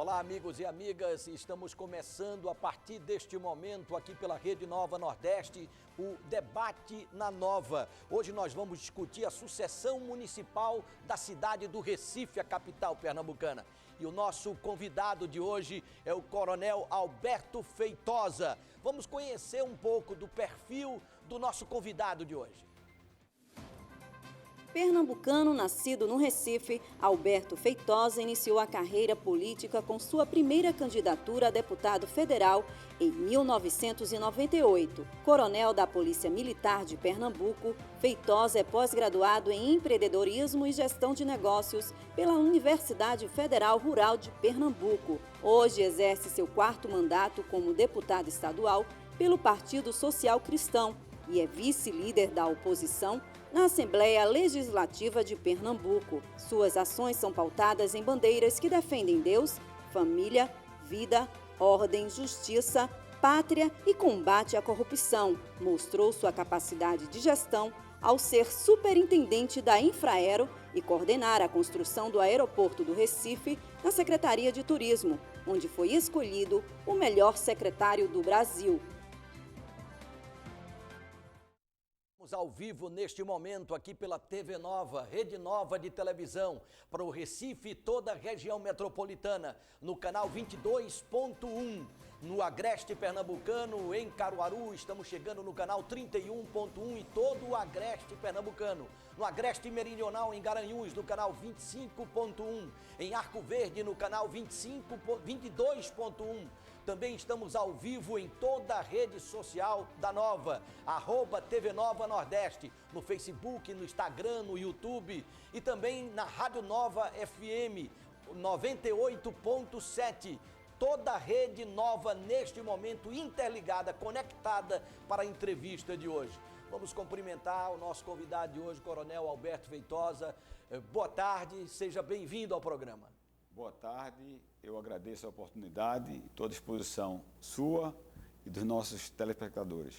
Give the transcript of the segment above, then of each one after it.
Olá, amigos e amigas, estamos começando a partir deste momento aqui pela Rede Nova Nordeste, o Debate na Nova. Hoje nós vamos discutir a sucessão municipal da cidade do Recife, a capital pernambucana. E o nosso convidado de hoje é o Coronel Alberto Feitosa. Vamos conhecer um pouco do perfil do nosso convidado de hoje. Pernambucano, nascido no Recife, Alberto Feitosa iniciou a carreira política com sua primeira candidatura a deputado federal em 1998. Coronel da Polícia Militar de Pernambuco, Feitosa é pós-graduado em empreendedorismo e gestão de negócios pela Universidade Federal Rural de Pernambuco. Hoje exerce seu quarto mandato como deputado estadual pelo Partido Social Cristão e é vice-líder da oposição na Assembleia Legislativa de Pernambuco. Suas ações são pautadas em bandeiras que defendem Deus, família, vida, ordem, justiça, pátria e combate à corrupção. Mostrou sua capacidade de gestão ao ser superintendente da Infraero e coordenar a construção do aeroporto do Recife na Secretaria de Turismo, onde foi escolhido o melhor secretário do Brasil. Ao vivo neste momento aqui pela TV Nova, Rede Nova de televisão, para o Recife e toda a região metropolitana, no canal 22.1, no Agreste Pernambucano, em Caruaru, estamos chegando no canal 31.1 e todo o Agreste Pernambucano, no Agreste Meridional, em Garanhuns, no canal 25.1, em Arco Verde, no canal 22.1, também estamos ao vivo em toda a rede social da Nova, @TV Nova Nordeste, no Facebook, no Instagram, no YouTube e também na Rádio Nova FM 98.7. Toda a rede nova neste momento interligada, conectada para a entrevista de hoje. Vamos cumprimentar o nosso convidado de hoje, Coronel Alberto Feitosa. Boa tarde, seja bem-vindo ao programa. Boa tarde, eu agradeço a oportunidade e estou à disposição sua e dos nossos telespectadores.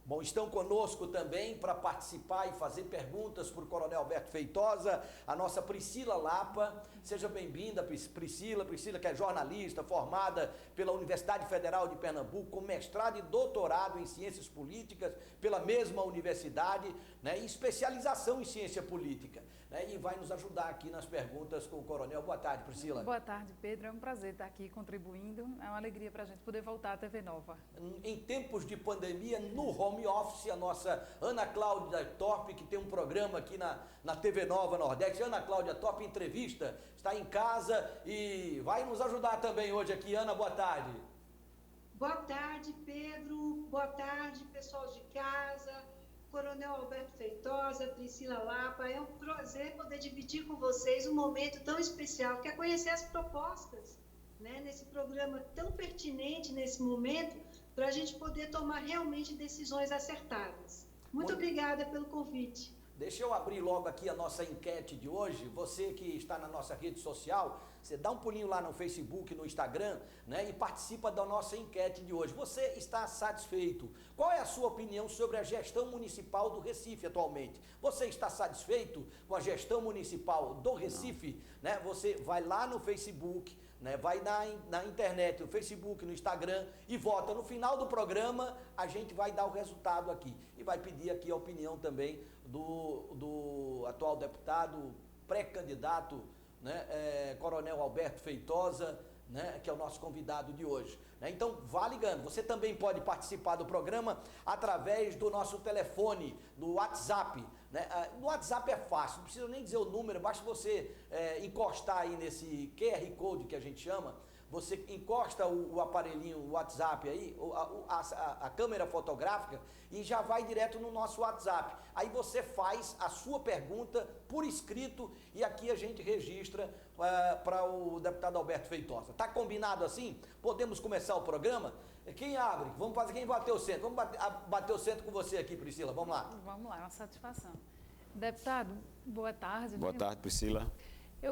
Bom, estão conosco também para participar e fazer perguntas para o Coronel Alberto Feitosa, a nossa Priscila Lapa. Seja bem-vinda, Priscila. Priscila, que é jornalista, formada pela Universidade Federal de Pernambuco, com mestrado e doutorado em Ciências Políticas pela mesma universidade, né, e especialização em Ciência Política. Né, e vai nos ajudar aqui nas perguntas com o Coronel. Boa tarde, Priscila. Boa tarde, Pedro. É um prazer estar aqui contribuindo. É uma alegria para a gente poder voltar à TV Nova. Em tempos de pandemia, no home office, a nossa Ana Cláudia Top, que tem um programa aqui na TV Nova Nordeste. Ana Cláudia Top entrevista, está em casa e vai nos ajudar também hoje aqui. Ana, boa tarde. Boa tarde, Pedro. Boa tarde, pessoal de casa. Coronel Alberto Feitosa, Priscila Lapa, é um prazer poder dividir com vocês um momento tão especial, que é conhecer as propostas, né, nesse programa tão pertinente nesse momento, para a gente poder tomar realmente decisões acertadas. Muito obrigada pelo convite. Deixa eu abrir logo aqui a nossa enquete de hoje. Você que está na nossa rede social, você dá um pulinho lá no Facebook, no Instagram, né, e participa da nossa enquete de hoje. Você está satisfeito? Qual é a sua opinião sobre a gestão municipal do Recife atualmente? Você está satisfeito com a gestão municipal do Recife? Né? Você vai lá no Facebook, né, vai na internet, no Facebook, no Instagram e vota. No final do programa, a gente vai dar o resultado aqui e vai pedir aqui a opinião também do atual deputado, pré-candidato, né, Coronel Alberto Feitosa, né, que é o nosso convidado de hoje. Né? Então, vá ligando. Você também pode participar do programa através do nosso telefone, do WhatsApp. Né? No WhatsApp é fácil, não precisa nem dizer o número, basta você encostar aí nesse QR Code que a gente chama. Você encosta o aparelhinho, o WhatsApp aí, a câmera fotográfica e já vai direto no nosso WhatsApp. Aí você faz a sua pergunta por escrito e aqui a gente registra para o deputado Alberto Feitosa. Tá combinado assim? Podemos começar o programa? Quem abre? Vamos fazer quem bater o centro. Vamos bater o centro com você aqui, Priscila. Vamos lá. Vamos lá, é uma satisfação. Deputado, boa tarde. Boa tarde, Priscila.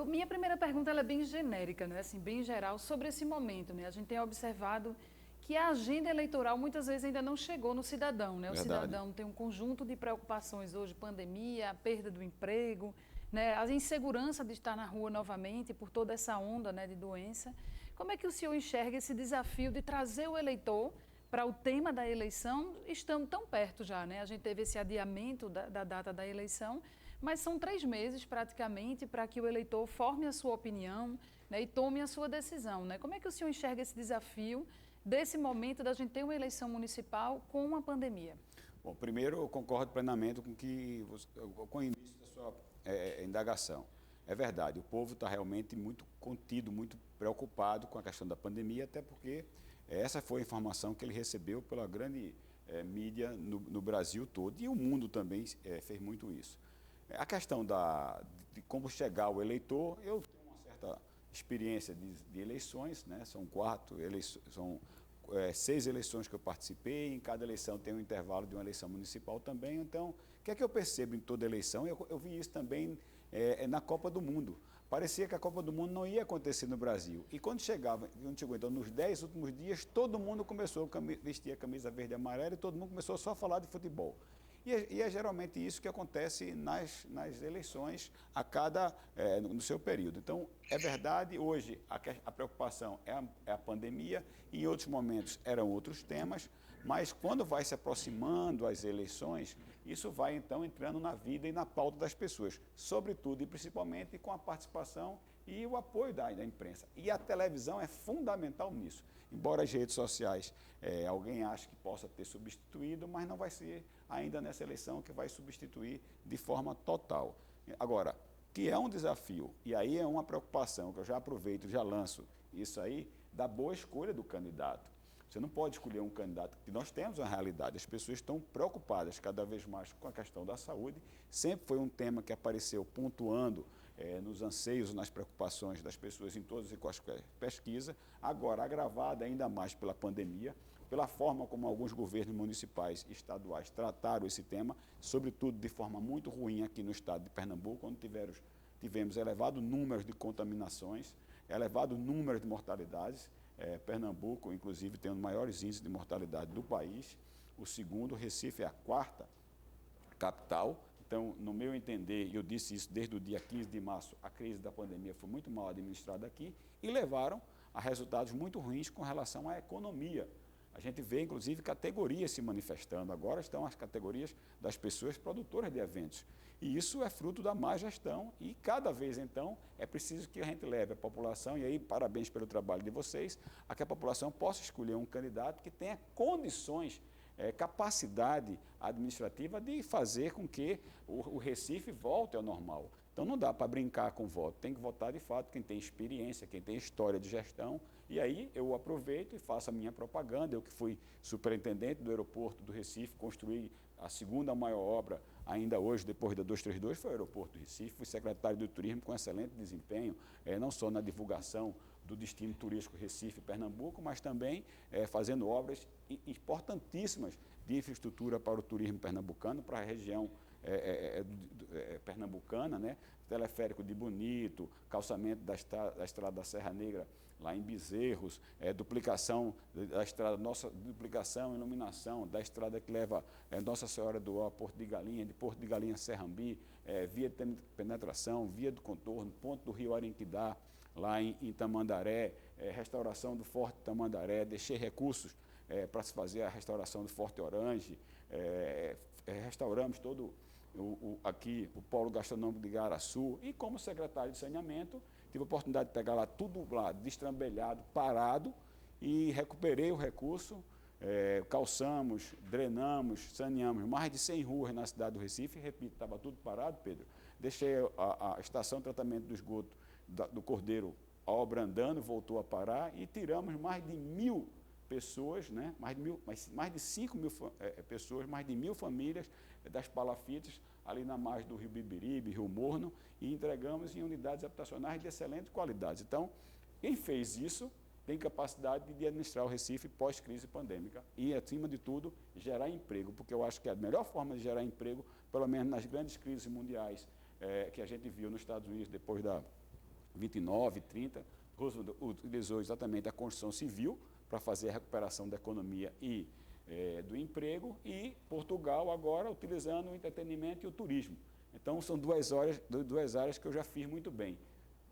Minha primeira pergunta ela é bem genérica, né? Assim, bem geral, sobre esse momento. Né? A gente tem observado que a agenda eleitoral muitas vezes ainda não chegou no cidadão. Né? O cidadão tem um conjunto de preocupações hoje, pandemia, a perda do emprego, né? A insegurança de estar na rua novamente por toda essa onda, né, de doença. Como é que o senhor enxerga esse desafio de trazer o eleitor para o tema da eleição, estando tão perto já, né? A gente teve esse adiamento da data da eleição, mas são 3 meses praticamente para que o eleitor forme a sua opinião, né, e tome a sua decisão, né? Como é que o senhor enxerga esse desafio desse momento da gente ter uma eleição municipal com uma pandemia? Bom, primeiro eu concordo plenamente com o início da sua indagação. É verdade, o povo está realmente muito contido, muito preocupado com a questão da pandemia, até porque essa foi a informação que ele recebeu pela grande mídia no Brasil todo, e o mundo também fez muito isso. A questão de como chegar ao eleitor, eu tenho uma certa experiência de eleições, né? São 6 eleições que eu participei, em cada eleição tem um intervalo de uma eleição municipal também. Então, o que é que eu percebo em toda eleição? Eu vi isso também na Copa do Mundo. Parecia que a Copa do Mundo não ia acontecer no Brasil. E quando chegou então, nos 10 últimos dias, todo mundo começou a vestir a camisa verde e amarela e todo mundo começou só a falar de futebol. E é geralmente isso que acontece nas eleições no seu período. Então, é verdade, hoje a preocupação é a pandemia, em outros momentos eram outros temas, mas quando vai se aproximando as eleições, isso vai então entrando na vida e na pauta das pessoas, sobretudo e principalmente com a participação e o apoio da imprensa. E a televisão é fundamental nisso. Embora as redes sociais, alguém ache que possa ter substituído, mas não vai ser ainda nessa eleição que vai substituir de forma total. Agora, que é um desafio, e aí é uma preocupação, que eu já aproveito, já lanço isso aí, da boa escolha do candidato. Você não pode escolher um candidato, que nós temos uma realidade, as pessoas estão preocupadas cada vez mais com a questão da saúde, sempre foi um tema que apareceu pontuando nos anseios, nas preocupações das pessoas em todas e quaisquer pesquisas, agora agravada ainda mais pela pandemia, pela forma como alguns governos municipais e estaduais trataram esse tema, sobretudo de forma muito ruim aqui no estado de Pernambuco, onde tivemos elevado número de contaminações, elevado número de mortalidades. Pernambuco, inclusive, tem os maiores índices de mortalidade do país. O segundo, Recife, é a 4ª capital. Então, no meu entender, e eu disse isso desde o dia 15 de março, a crise da pandemia foi muito mal administrada aqui e levaram a resultados muito ruins com relação à economia. A gente vê, inclusive, categorias se manifestando. Agora estão as categorias das pessoas produtoras de eventos. E isso é fruto da má gestão e cada vez, então, é preciso que a gente leve a população, e aí parabéns pelo trabalho de vocês, a que a população possa escolher um candidato que tenha condições, capacidade administrativa de fazer com que o Recife volte ao normal. Então não dá para brincar com o voto, tem que votar de fato quem tem experiência, quem tem história de gestão. E aí eu aproveito e faço a minha propaganda. Eu que fui superintendente do aeroporto do Recife, construí a 2ª maior obra ainda hoje, depois da 232, foi o aeroporto do Recife. Fui secretário do Turismo com excelente desempenho, não só na divulgação do destino turístico Recife e Pernambuco, mas também fazendo obras importantíssimas de infraestrutura para o turismo pernambucano, para a região pernambucana, né? Teleférico de Bonito, calçamento da estrada da Serra Negra lá em Bezerros, duplicação da estrada, duplicação, iluminação da estrada que leva Nossa Senhora do Ó, Porto de Galinha, de Porto de Galinha Serrambi, via de penetração, via do contorno, ponto do Rio Arenquidá, lá em Tamandaré, restauração do Forte Tamandaré, deixei recursos para se fazer a restauração do Forte Orange, restauramos todo aqui o polo gastronômico de Igaraçu, e como secretário de saneamento, tive a oportunidade de pegar lá tudo lá destrambelhado, parado, e recuperei o recurso, calçamos, drenamos, saneamos mais de 100 ruas na cidade do Recife, repito, estava tudo parado, Pedro. Deixei a estação de tratamento do esgoto do Cordeiro, a obra andando, voltou a parar, e tiramos mais de 1.000 pessoas, né? mais de 5.000 pessoas, mais de 1.000 famílias das palafitas ali na margem do Rio Bibiribe, Rio Morno, e entregamos em unidades habitacionais de excelente qualidade. Então, quem fez isso tem capacidade de administrar o Recife pós-crise pandêmica e, acima de tudo, gerar emprego, porque eu acho que a melhor forma de gerar emprego, pelo menos nas grandes crises mundiais que a gente viu nos Estados Unidos depois da 29, 30, Roosevelt utilizou exatamente a construção civil para fazer a recuperação da economia e do emprego, e Portugal agora utilizando o entretenimento e o turismo. Então, são duas áreas que eu já fiz muito bem.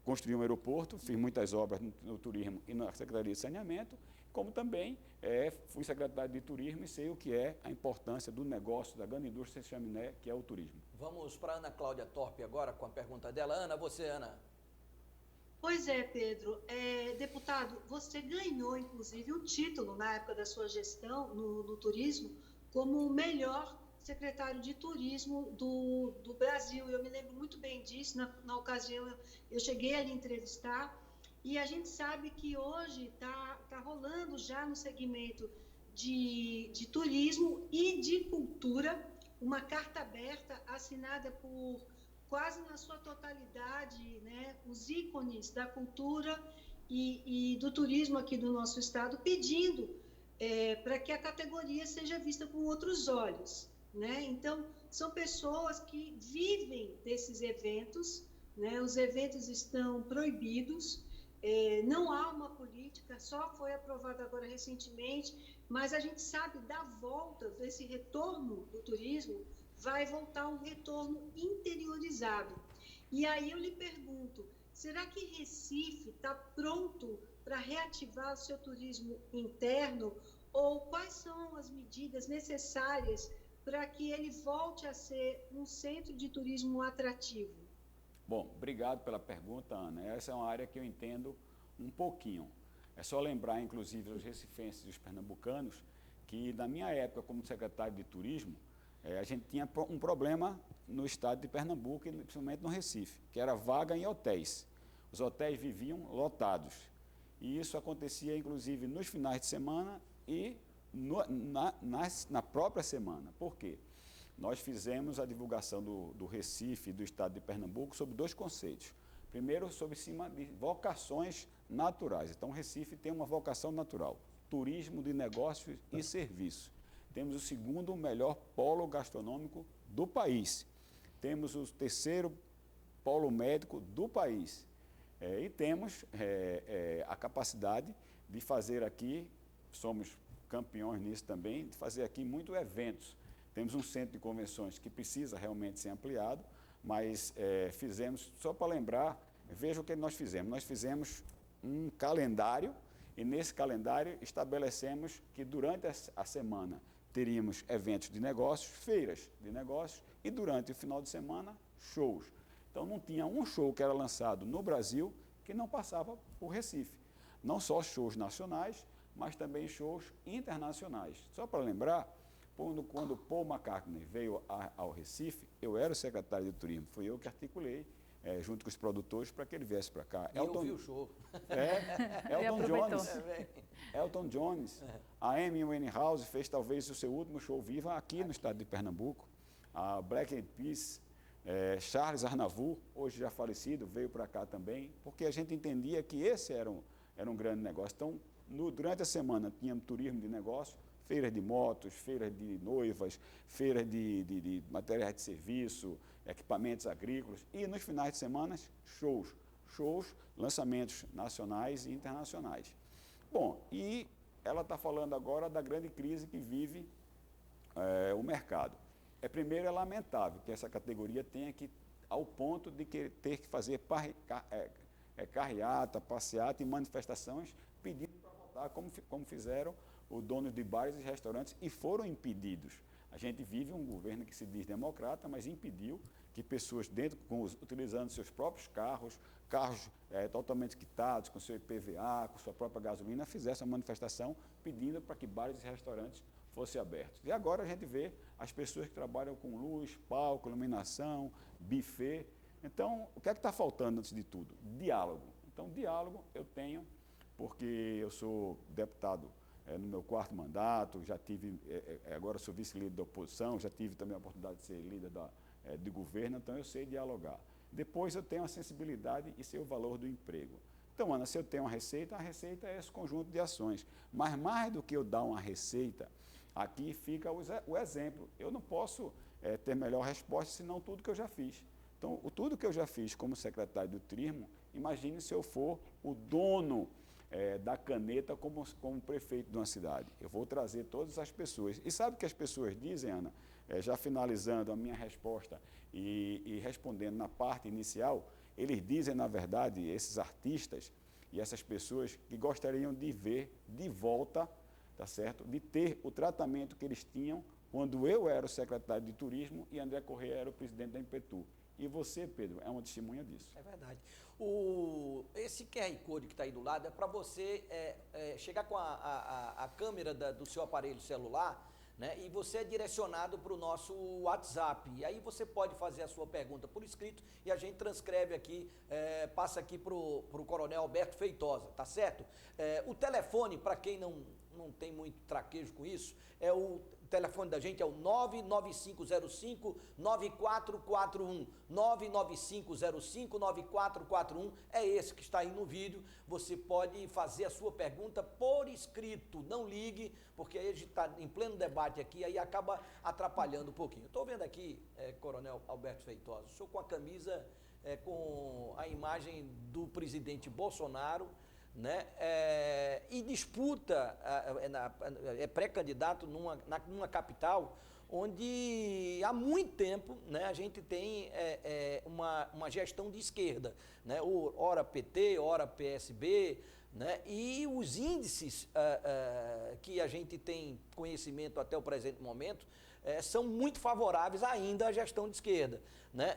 construí um aeroporto, fiz muitas obras no turismo e na Secretaria de Saneamento, como também fui secretário de turismo e sei o que é a importância do negócio, da grande indústria de chaminé, que é o turismo. Vamos para a Ana Cláudia Torpe agora com a pergunta dela. Ana, você, Ana. Pois é, Pedro. Deputado, você ganhou, inclusive, um título na época da sua gestão no turismo como o melhor secretário de turismo do Brasil. Eu me lembro muito bem disso. Na ocasião, eu cheguei a lhe entrevistar e a gente sabe que hoje está rolando já no segmento de turismo e de cultura uma carta aberta assinada por quase na sua totalidade, né, os ícones da cultura e do turismo aqui do nosso estado, pedindo para que a categoria seja vista com outros olhos, né? Então, são pessoas que vivem desses eventos, né? Os eventos estão proibidos, não há uma política, só foi aprovada agora recentemente, mas a gente sabe da volta desse retorno do turismo, vai voltar um retorno interiorizado. E aí eu lhe pergunto, será que Recife está pronto para reativar o seu turismo interno? Ou quais são as medidas necessárias para que ele volte a ser um centro de turismo atrativo? Bom, obrigado pela pergunta, Ana. Essa é uma área que eu entendo um pouquinho. É só lembrar, inclusive, os recifenses e os pernambucanos, que na minha época como secretário de turismo, a gente tinha um problema no estado de Pernambuco, e principalmente no Recife, que era vaga em hotéis. Os hotéis viviam lotados. E isso acontecia, inclusive, nos finais de semana e na própria semana. Por quê? Nós fizemos a divulgação do Recife e do estado de Pernambuco sobre dois conceitos. Primeiro, sobre cima de vocações naturais. Então, o Recife tem uma vocação natural, turismo de negócios e serviços. Temos o segundo melhor polo gastronômico do país. Temos o terceiro polo médico do país. E temos a capacidade de fazer aqui, somos campeões nisso também, de fazer aqui muitos eventos. Temos um centro de convenções que precisa realmente ser ampliado, mas fizemos, só para lembrar, veja o que nós fizemos. Nós fizemos um calendário e nesse calendário estabelecemos que durante a semana teríamos eventos de negócios, feiras de negócios e durante o final de semana, shows. Então não tinha um show que era lançado no Brasil que não passava por Recife. Não só shows nacionais, mas também shows internacionais. Só para lembrar, quando Paul McCartney veio ao Recife, eu era o secretário de turismo, fui eu que articulei, junto com os produtores, para que ele viesse para cá. Eu vi o show. Elton Jones, a Amy Winehouse fez talvez o seu último show viva aqui no estado de Pernambuco. A Black Eyed Peas, Charles Aznavour, hoje já falecido, veio para cá também, porque a gente entendia que esse era um grande negócio. Então, durante a semana, tínhamos turismo de negócio, feiras de motos, feiras de noivas, feiras de materiais de serviço, equipamentos agrícolas e nos finais de semana shows, lançamentos nacionais e internacionais. Bom, e ela está falando agora da grande crise que vive o mercado. Primeiro, é lamentável que essa categoria tenha que, ao ponto de ter que fazer carreata, passeata e manifestações pedindo para votar, como fizeram os donos de bares e restaurantes e foram impedidos. A gente vive um governo que se diz democrata, mas impediu que pessoas utilizando seus próprios carros totalmente quitados, com seu IPVA, com sua própria gasolina, fizessem uma manifestação pedindo para que bares e restaurantes fossem abertos. E agora a gente vê as pessoas que trabalham com luz, palco, iluminação, buffet. Então, o que é que está faltando antes de tudo? Diálogo. Então, diálogo eu tenho, porque eu sou deputado no meu 4º mandato, já tive, agora sou vice-líder da oposição, já tive também a oportunidade de ser líder de governo, então eu sei dialogar. Depois eu tenho a sensibilidade e sei o valor do emprego. Então, Ana, se eu tenho uma receita, a receita é esse conjunto de ações. Mas mais do que eu dar uma receita, aqui fica o exemplo. Eu não posso ter melhor resposta senão tudo que eu já fiz. Então, tudo que eu já fiz como secretário do turismo, imagine se eu for o dono da caneta como prefeito de uma cidade. Eu vou trazer todas as pessoas. E sabe o que as pessoas dizem, Ana? Já finalizando a minha resposta e respondendo na parte inicial, eles dizem, na verdade, esses artistas e essas pessoas que gostariam de ver de volta, tá certo? De ter o tratamento que eles tinham quando eu era o secretário de Turismo e André Corrêa era o presidente da Impetu. E você, Pedro, é uma testemunha disso. É verdade. Esse QR Code que está aí do lado é para você chegar com a câmera do seu aparelho celular, né, e você é direcionado para o nosso WhatsApp. E aí você pode fazer a sua pergunta por escrito e a gente transcreve aqui, passa aqui para o Coronel Alberto Feitosa, tá certo? O telefone, para quem não tem muito traquejo com isso, o telefone da gente é o 99505-9441, 99505-9441, é esse que está aí no vídeo. Você pode fazer a sua pergunta por escrito, não ligue, porque aí a gente está em pleno debate aqui, aí acaba atrapalhando um pouquinho. Estou vendo aqui, Coronel Alberto Feitosa, o senhor com a camisa, com a imagem do presidente Bolsonaro, né? E disputa, é pré-candidato numa capital onde há muito tempo, né, a gente tem uma gestão de esquerda, né? Ora PT, ora PSB, né? E os índices que a gente tem conhecimento até o presente momento são muito favoráveis ainda à gestão de esquerda, né?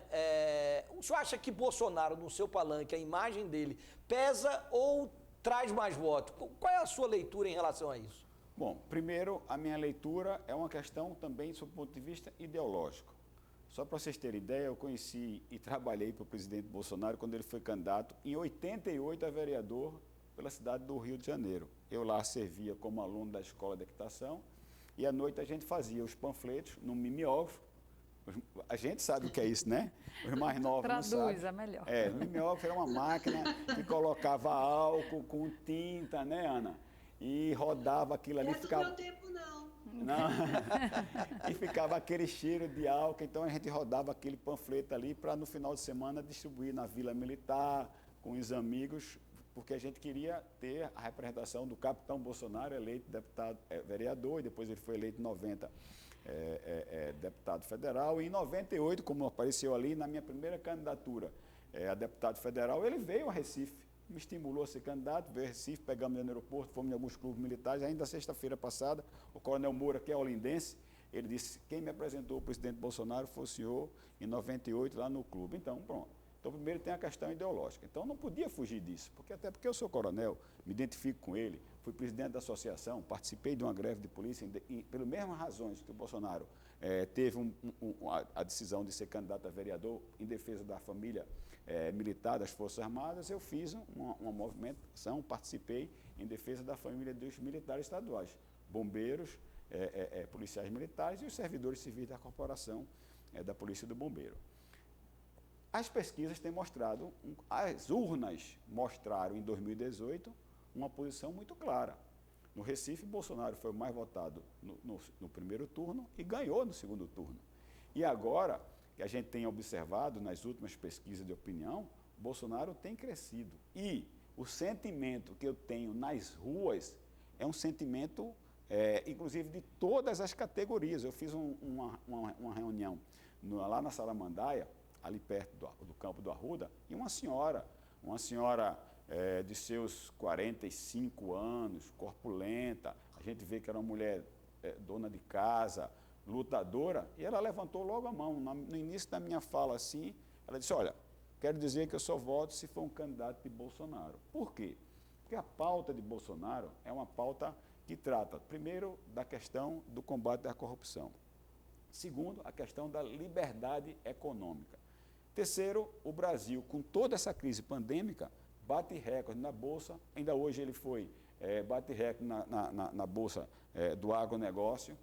O senhor acha que Bolsonaro, no seu palanque, a imagem dele pesa ou traz mais votos? Qual é a sua leitura em relação a isso? Bom, primeiro, a minha leitura é uma questão também sob o ponto de vista ideológico. Só para vocês terem ideia, eu conheci e trabalhei para o presidente Bolsonaro quando ele foi candidato em 88 a vereador pela cidade do Rio de Janeiro. Eu lá servia como aluno da escola de equitação e à noite a gente fazia os panfletos no mimeógrafo. A gente sabe o que é isso, né? Os mais novos não sabem. Traduz, é melhor. O mimeógrafo era uma máquina que colocava álcool com tinta, né, Ana? E rodava aquilo ali. Não é do meu tempo, não. Não. E ficava aquele cheiro de álcool. Então a gente rodava aquele panfleto ali para no final de semana distribuir na Vila Militar, com os amigos, porque a gente queria ter a representação do capitão Bolsonaro, eleito deputado, vereador, e depois ele foi eleito em 90 deputado federal. E em 98, como apareceu ali, na minha primeira candidatura a deputado federal, ele veio a Recife, me estimulou a ser candidato, veio a Recife, pegamos no aeroporto, fomos em alguns clubes militares. Ainda sexta-feira passada, o Coronel Moura, que é olindense, ele disse: quem me apresentou o presidente Bolsonaro foi o senhor em 98 lá no clube. Então, pronto. Então, primeiro tem a questão ideológica. Então, não podia fugir disso, até porque eu sou coronel, me identifico com ele, fui presidente da associação, participei de uma greve de polícia, e pelas mesmas razões que o Bolsonaro teve a decisão de ser candidato a vereador em defesa da família militar das Forças Armadas, eu fiz uma movimentação, participei em defesa da família dos militares estaduais, bombeiros, policiais militares e os servidores civis da corporação da Polícia do Bombeiro. As pesquisas têm mostrado, as urnas mostraram em 2018 uma posição muito clara. No Recife, Bolsonaro foi o mais votado no primeiro turno e ganhou no segundo turno. E agora, que a gente tem observado nas últimas pesquisas de opinião, Bolsonaro tem crescido. E o sentimento que eu tenho nas ruas é um sentimento, inclusive, de todas as categorias. Eu fiz uma reunião lá na Salamandaia, ali perto do campo do Arruda, e uma senhora de seus 45 anos, corpulenta, a gente vê que era uma mulher dona de casa, lutadora, e ela levantou logo a mão. No início da minha fala, assim, ela disse: olha, quero dizer que eu só voto se for um candidato de Bolsonaro. Por quê? Porque a pauta de Bolsonaro é uma pauta que trata, primeiro, da questão do combate à corrupção. Segundo, a questão da liberdade econômica. Terceiro, o Brasil, com toda essa crise pandêmica, bate recorde na Bolsa. Ainda hoje ele bate recorde na Bolsa do agronegócio.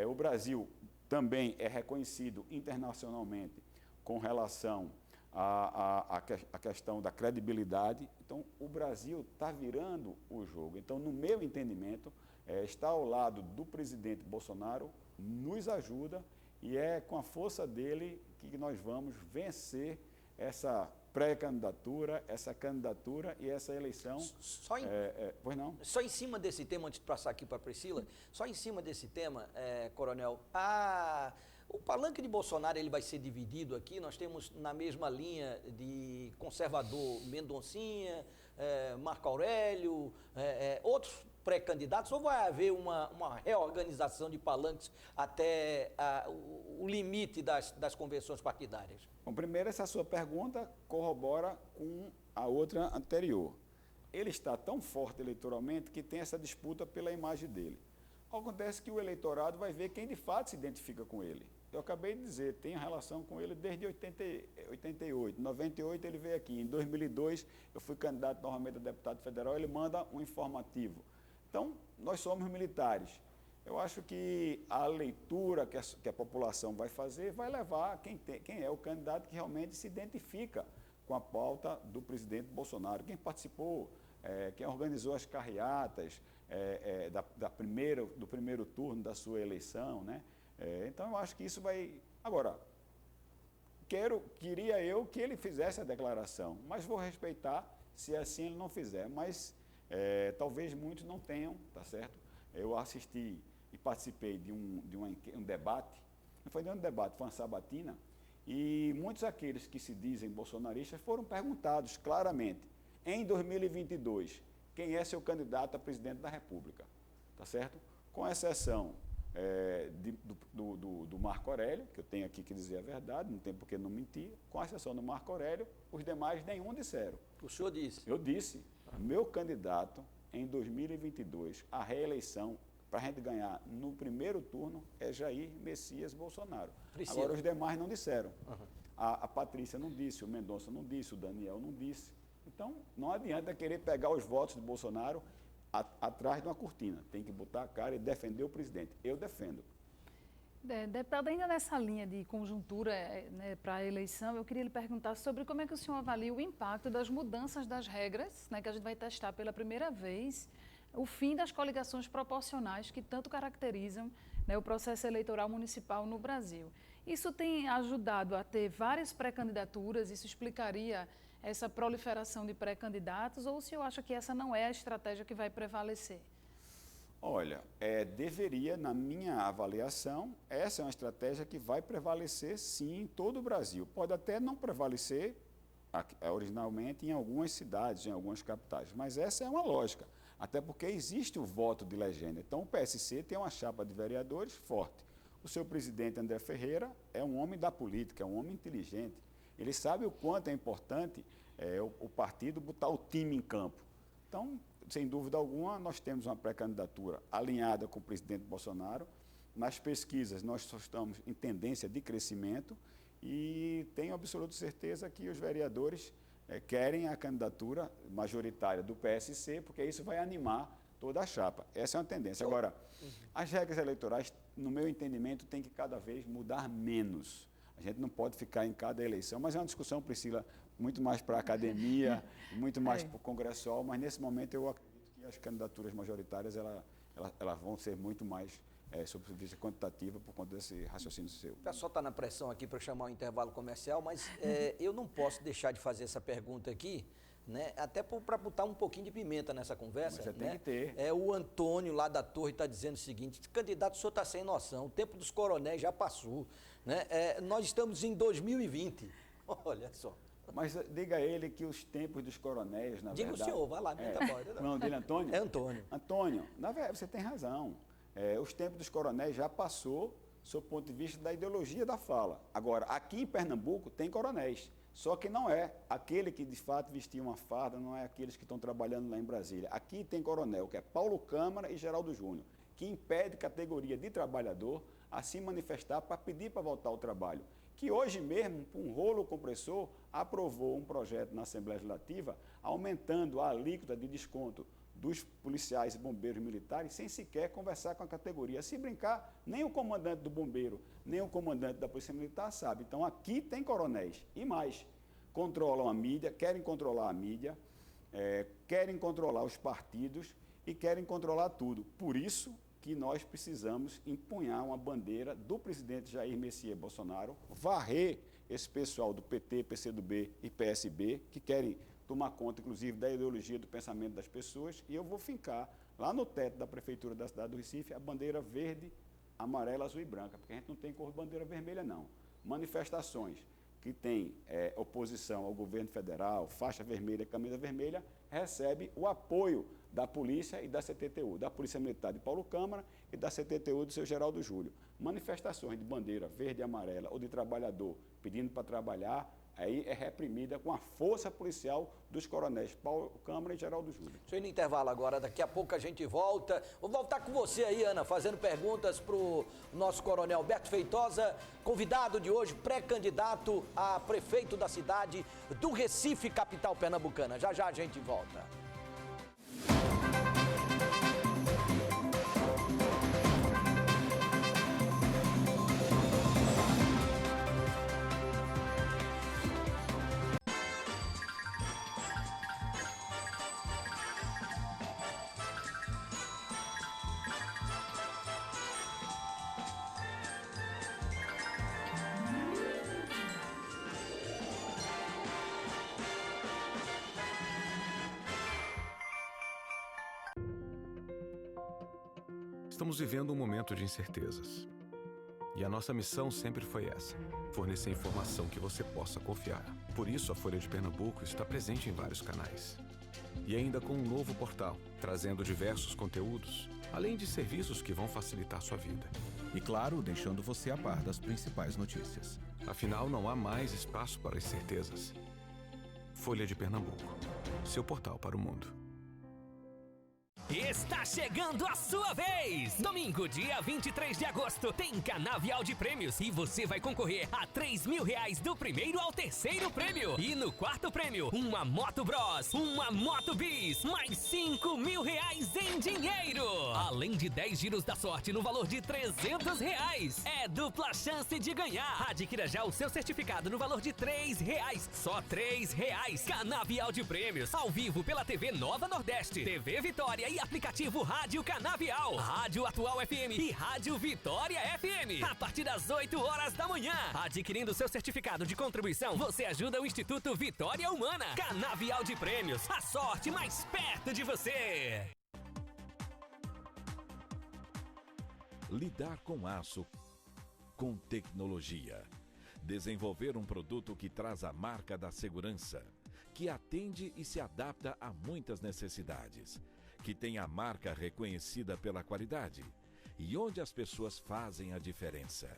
O Brasil também é reconhecido internacionalmente com relação à questão da credibilidade. Então, o Brasil está virando o jogo. Então, no meu entendimento, estar ao lado do presidente Bolsonaro nos ajuda, e é com a força dele que nós vamos vencer essa pré-candidatura, essa candidatura e essa eleição. Pois não? Só em cima desse tema, antes de passar aqui para a Priscila, só em cima desse tema, Coronel, O palanque de Bolsonaro ele vai ser dividido aqui, nós temos na mesma linha de conservador Mendoncinha, Marco Aurélio, outros pré-candidatos, ou vai haver uma reorganização de palanques até o limite das convenções partidárias? Bom, primeiro, essa sua pergunta corrobora com a outra anterior. Ele está tão forte eleitoralmente que tem essa disputa pela imagem dele. Acontece que o eleitorado vai ver quem de fato se identifica com ele. Eu acabei de dizer, tenho relação com ele desde 88. Em 98 ele veio aqui. Em 2002 eu fui candidato novamente a deputado federal, ele manda um informativo. Então, nós somos militares. Eu acho que a leitura que a população vai fazer vai levar quem é o candidato que realmente se identifica com a pauta do presidente Bolsonaro. Quem participou, quem organizou as carreatas do primeiro turno da sua eleição, né? Então, eu acho que isso vai... Agora, queria eu que ele fizesse a declaração, mas vou respeitar se assim ele não fizer. Mas talvez muitos não tenham, tá certo? Eu assisti e participei de um debate, não foi nem um debate, foi uma sabatina, e muitos daqueles que se dizem bolsonaristas foram perguntados claramente, em 2022, quem é seu candidato a presidente da República, tá certo? Com exceção do Marco Aurélio, que eu tenho aqui que dizer a verdade, não tem por que não mentir, com exceção do Marco Aurélio, os demais nenhum disseram. O senhor disse? Eu disse, meu candidato em 2022, a reeleição, para a gente ganhar no primeiro turno, é Jair Messias Bolsonaro. Priscila. Agora os demais não disseram. Uhum. A Patrícia não disse, o Mendonça não disse, o Daniel não disse. Então, não adianta querer pegar os votos de Bolsonaro atrás de uma cortina. Tem que botar a cara e defender o presidente. Eu defendo. Deputado, ainda nessa linha de conjuntura para a eleição, eu queria lhe perguntar sobre como é que o senhor avalia o impacto das mudanças das regras, que a gente vai testar pela primeira vez, o fim das coligações proporcionais que tanto caracterizam o processo eleitoral municipal no Brasil. Isso tem ajudado a ter várias pré-candidaturas, isso explicaria essa proliferação de pré-candidatos, ou o senhor acha que essa não é a estratégia que vai prevalecer? Olha, deveria, na minha avaliação, essa é uma estratégia que vai prevalecer, sim, em todo o Brasil. Pode até não prevalecer originalmente em algumas cidades, em algumas capitais, mas essa é uma lógica, até porque existe o voto de legenda. Então, o PSC tem uma chapa de vereadores forte. O seu presidente, André Ferreira, é um homem da política, é um homem inteligente. Ele sabe o quanto é importante o partido botar o time em campo. Então, sem dúvida alguma, nós temos uma pré-candidatura alinhada com o presidente Bolsonaro. Nas pesquisas, nós só estamos em tendência de crescimento e tenho absoluta certeza que os vereadores querem a candidatura majoritária do PSC, porque isso vai animar toda a chapa. Essa é uma tendência. Agora, as regras eleitorais, no meu entendimento, têm que cada vez mudar menos. A gente não pode ficar em cada eleição, mas é uma discussão, Priscila, muito mais para a academia, muito mais para o congressual, mas nesse momento eu acredito que as candidaturas majoritárias elas vão ser muito mais sob vista quantitativa por conta desse raciocínio seu. O pessoal está na pressão aqui para chamar um intervalo comercial, mas eu não posso deixar de fazer essa pergunta aqui, né? Até para botar um pouquinho de pimenta nessa conversa. Mas você tem que ter. O Antônio lá da Torre está dizendo o seguinte: candidato, o senhor está sem noção, o tempo dos coronéis já passou, né? Nós estamos em 2020, olha só. Mas diga a ele que os tempos dos coronéis, na verdade... Diga o senhor, vai lá, tá bom. O nome dele é Antônio? É Antônio. Antônio, na verdade, você tem razão. Os tempos dos coronéis já passou, sob o ponto de vista da ideologia da fala. Agora, aqui em Pernambuco tem coronéis, só que não é aquele que de fato vestia uma farda, não é aqueles que estão trabalhando lá em Brasília. Aqui tem coronel, que é Paulo Câmara e Geraldo Júnior, que impede categoria de trabalhador a se manifestar para pedir para voltar ao trabalho. Que hoje mesmo, por um rolo compressor, aprovou um projeto na Assembleia Legislativa aumentando a alíquota de desconto dos policiais e bombeiros militares sem sequer conversar com a categoria. Se brincar, nem o comandante do bombeiro, nem o comandante da Polícia Militar sabe. Então, aqui tem coronéis. E mais, controlam a mídia, querem controlar a mídia, querem controlar os partidos e querem controlar tudo. Por isso que nós precisamos empunhar uma bandeira do presidente Jair Messias Bolsonaro, varrer esse pessoal do PT, PCdoB e PSB, que querem tomar conta, inclusive, da ideologia do pensamento das pessoas, e eu vou fincar lá no teto da Prefeitura da cidade do Recife a bandeira verde, amarela, azul e branca, porque a gente não tem cor de bandeira vermelha, não. Manifestações que tem oposição ao governo federal, faixa vermelha, camisa vermelha, recebe o apoio da polícia e da CTTU, da Polícia Militar de Paulo Câmara e da CTTU do seu Geraldo Júlio. Manifestações de bandeira verde e amarela ou de trabalhador pedindo para trabalhar, aí é reprimida com a força policial dos coronéis Paulo Câmara e Geraldo Júlio. Deixa eu ir no intervalo agora, daqui a pouco a gente volta. Vou voltar com você aí, Ana, fazendo perguntas para o nosso coronel Alberto Feitosa, convidado de hoje, pré-candidato a prefeito da cidade do Recife, capital pernambucana. Já já a gente volta. Estamos vivendo um momento de incertezas. E a nossa missão sempre foi essa: fornecer informação que você possa confiar. Por isso, a Folha de Pernambuco está presente em vários canais. E ainda com um novo portal, trazendo diversos conteúdos, além de serviços que vão facilitar sua vida. E claro, deixando você a par das principais notícias. Afinal, não há mais espaço para incertezas. Folha de Pernambuco, seu portal para o mundo. Está chegando a sua vez! Domingo, dia 23 de agosto, tem Canavial de Prêmios e você vai concorrer a R$3.000 do primeiro ao terceiro prêmio. E no quarto prêmio, uma Moto Bros, uma Moto Bis, mais R$5.000 em dinheiro. Além de 10 giros da sorte no valor de R$300. É dupla chance de ganhar. Adquira já o seu certificado no valor de R$3. Só R$3. Canavial de Prêmios, ao vivo pela TV Nova Nordeste, TV Vitória e aplicativo Rádio Canavial, Rádio Atual FM e Rádio Vitória FM. A partir das 8 horas da manhã. Adquirindo seu certificado de contribuição, você ajuda o Instituto Vitória Humana. Canavial de Prêmios, a sorte mais perto de você. Lidar com aço com tecnologia. Desenvolver um produto que traz a marca da segurança, que atende e se adapta a muitas necessidades, que tem a marca reconhecida pela qualidade e onde as pessoas fazem a diferença.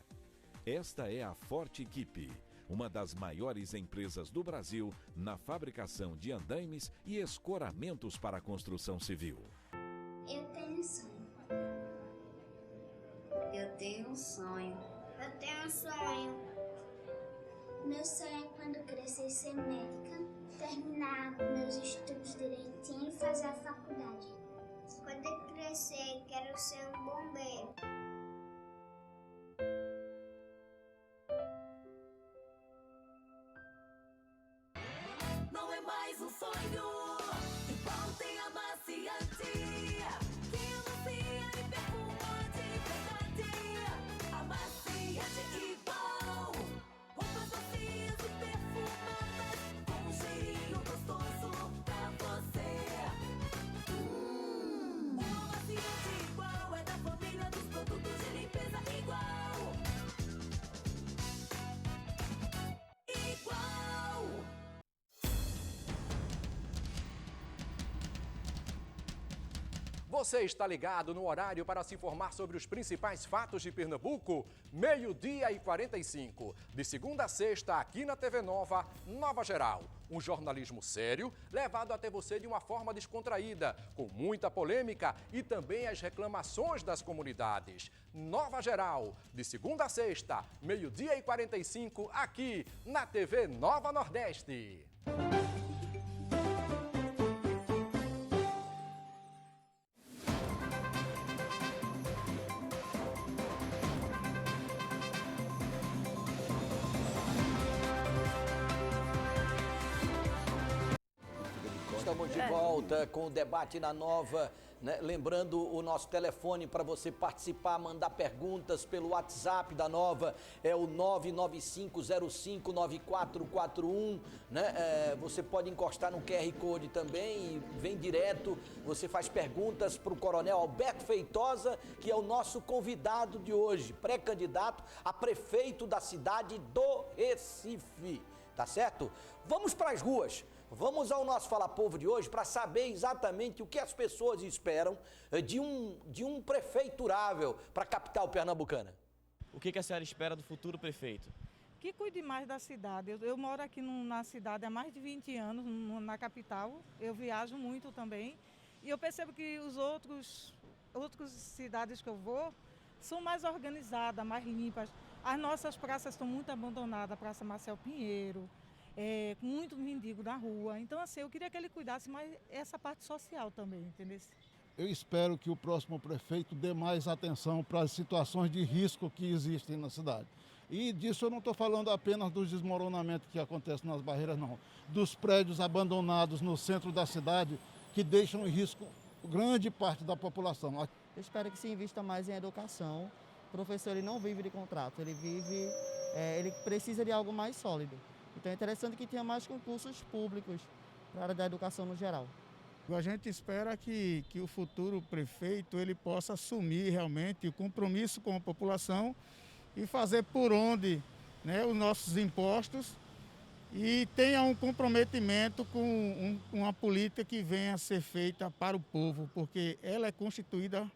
Esta é a Forte Equipe, uma das maiores empresas do Brasil na fabricação de andaimes e escoramentos para a construção civil. Eu tenho um sonho. Eu tenho um sonho. Eu tenho um sonho. Meu sonho é quando crescer ser médica, terminar meus estudos direitinho e fazer a faculdade. Quando eu crescer, quero ser um bombeiro. Não é mais um sonho, igual tem amaciante, que amacia e perfuma de verdade. Amaciante igual, roupas macias e perfumadas, com um cheirinho gostoso pra você. O amaciante igual é da família dos produtos de limpeza igual. Igual. Você está ligado no horário para se informar sobre os principais fatos de Pernambuco? 12h45. De segunda a sexta, aqui na TV Nova, Nova Geral. Um jornalismo sério, levado até você de uma forma descontraída, com muita polêmica e também as reclamações das comunidades. Nova Geral, de segunda a sexta, 12h45, aqui na TV Nova Nordeste. Estamos Estamos de volta com o Debate na Nova, né? Lembrando o nosso telefone para você participar, mandar perguntas pelo WhatsApp da Nova, é o 995059441, né? Você pode encostar no QR Code também e vem direto, você faz perguntas para o Coronel Alberto Feitosa, que é o nosso convidado de hoje, pré-candidato a prefeito da cidade do Recife, tá certo? Vamos para as ruas. Vamos ao nosso Fala Povo de hoje para saber exatamente o que as pessoas esperam de um prefeiturável para a capital pernambucana. O que a senhora espera do futuro prefeito? Que cuide mais da cidade. Eu moro aqui na cidade há mais de 20 anos, na capital. Eu viajo muito também. E eu percebo que os outras cidades que eu vou são mais organizadas, mais limpas. As nossas praças estão muito abandonadas, a Praça Marcel Pinheiro, com muito mendigo na rua. Então, assim, eu queria que ele cuidasse mais essa parte social também, entendeu? Eu espero que o próximo prefeito dê mais atenção para as situações de risco que existem na cidade. E disso eu não estou falando apenas dos desmoronamentos que acontecem nas barreiras, não. Dos prédios abandonados no centro da cidade que deixam em risco grande parte da população. Eu espero que se invista mais em educação. O professor ele não vive de contrato, ele precisa de algo mais sólido. Então é interessante que tenha mais concursos públicos para a área da educação no geral. A gente espera que o futuro prefeito ele possa assumir realmente o compromisso com a população e fazer por onde, né, os nossos impostos e tenha um comprometimento com uma política que venha a ser feita para o povo, porque ela é constituída